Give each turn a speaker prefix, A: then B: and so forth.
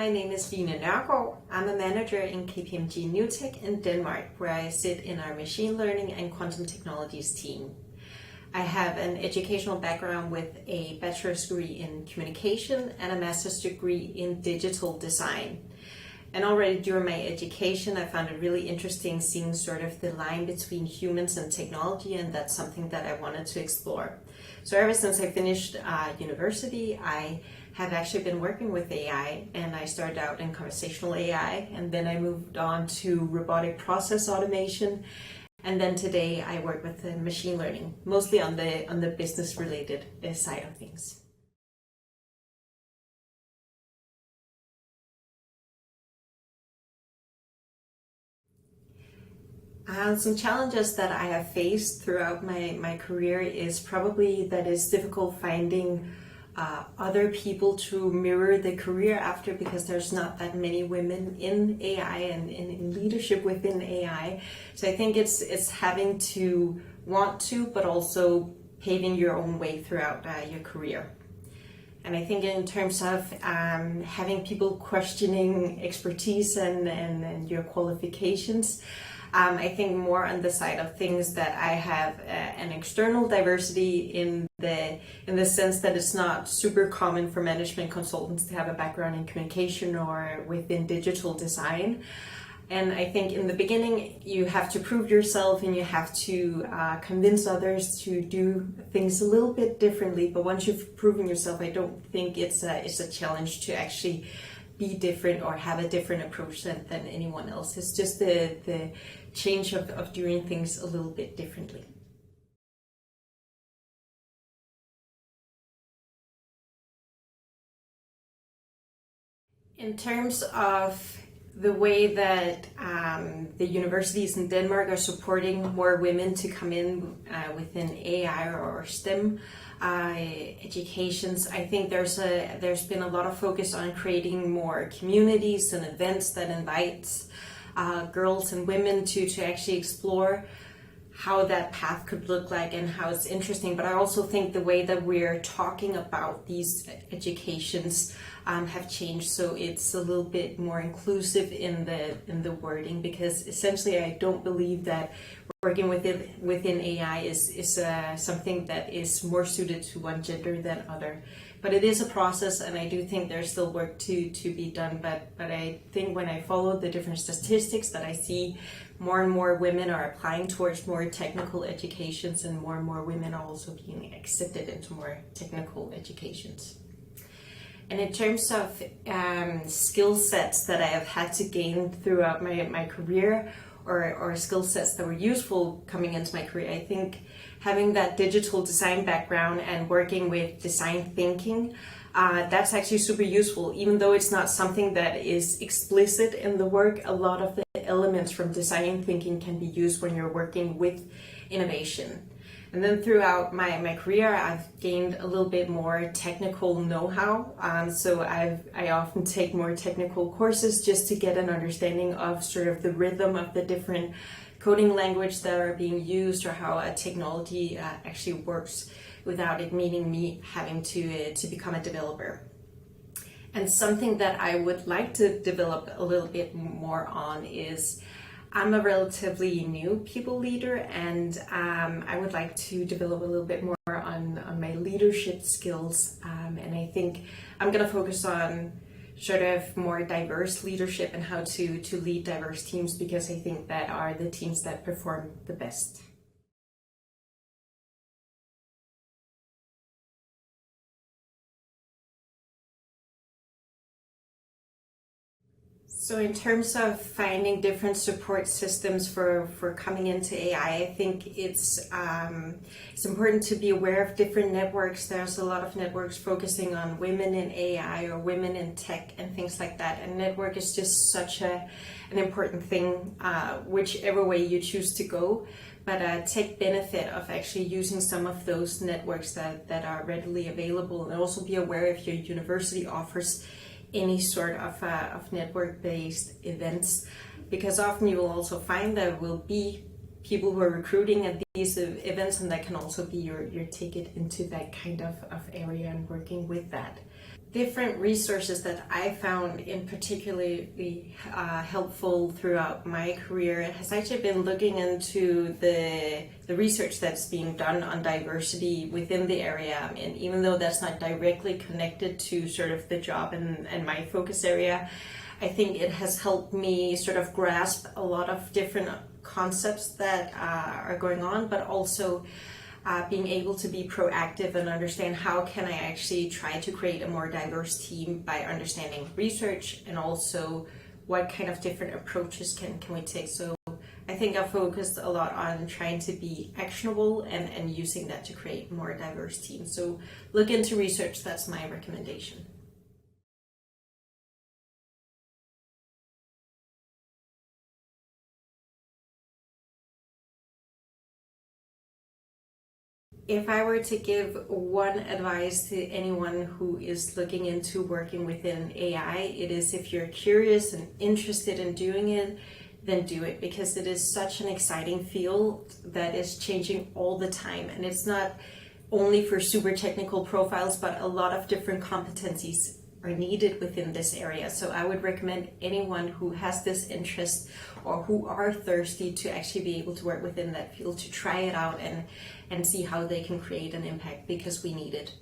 A: My name is Lena Noergaard. I'm a manager in KPMG in Denmark, where I sit in our machine learning and quantum technologies team. I have an educational background with a bachelor's degree in communication and a master's degree in digital design. And already during my education, I found it really interesting seeing sort of the line between humans and technology, and that's something that I wanted to explore. So ever since I finished university, I have actually been working with AI, and I started out in conversational AI, and then I moved on to robotic process automation, and then today I work with machine learning, mostly on the business related side of things. Some challenges that I have faced throughout my career is probably that it's difficult finding other people to mirror the career after, because there's not that many women in AI and in leadership within AI. So I think it's having to want to, but also paving your own way throughout your career. And I think in terms of having people questioning expertise and your qualifications, I think more on the side of things that I have an external diversity in the sense that it's not super common for management consultants to have a background in communication or within digital design. And I think in the beginning you have to prove yourself and you have to convince others to do things a little bit differently. But once you've proven yourself, I don't think it's a challenge to actually be different or have a different approach than anyone else. It's just the change of doing things a little bit differently. In terms of the way that the universities in Denmark are supporting more women to come in within AI or STEM educations, I think there's been a lot of focus on creating more communities and events that invite girls and women to actually explore how that path could look like and how it's interesting. But I also think the way that we're talking about these educations have changed, so it's a little bit more inclusive in the wording, because essentially I don't believe that working within AI is something that is more suited to one gender than other. But it is a process, and I do think there's still work to be done. But I think when I follow the different statistics, that I see more and more women are applying towards more technical educations, and more women are also being accepted into more technical educations. And in terms of skill sets that I have had to gain throughout my career, or skill sets that were useful coming into my career, I think having that digital design background and working with design thinking, that's actually super useful. Even though it's not something that is explicit in the work, a lot of the elements from design thinking can be used when you're working with innovation. And then throughout my career, I've gained a little bit more technical know-how. So I often take more technical courses just to get an understanding of sort of the rhythm of the different coding language that are being used, or how a technology actually works, without it meaning me having to become a developer. And something that I would like to develop a little bit more on is, I'm a relatively new people leader, and I would like to develop a little bit more on my leadership skills. And I think I'm going to focus on sort of more diverse leadership and how to lead diverse teams, because I think that are the teams that perform the best. So in terms of finding different support systems for coming into AI, I think it's important to be aware of different networks. There's a lot of networks focusing on women in AI or women in tech and things like that. And network is just such an important thing, whichever way you choose to go. But take benefit of actually using some of those networks that are readily available, and also be aware if your university offers any sort of network-based events, because often you will also find there will be people who are recruiting at these events, and that can also be your ticket into that kind of area and working with that. different resources that I found in particularly helpful throughout my career has actually been looking into the research that's being done on diversity within the area. And even though that's not directly connected to sort of the job and my focus area, I think it has helped me sort of grasp a lot of different concepts that are going on, but also being able to be proactive and understand how can I actually try to create a more diverse team by understanding research and also what kind of different approaches can we take. So I think I focused a lot on trying to be actionable and using that to create more diverse teams. So look into research, that's my recommendation. If I were to give one advice to anyone who is looking into working within AI, it is if you're curious and interested in doing it, then do it, because it is such an exciting field that is changing all the time. And it's not only for super technical profiles, but a lot of different competencies are needed within this area. So I would recommend anyone who has this interest or who are thirsty to actually be able to work within that field to try it out and see how they can create an impact, because we need it.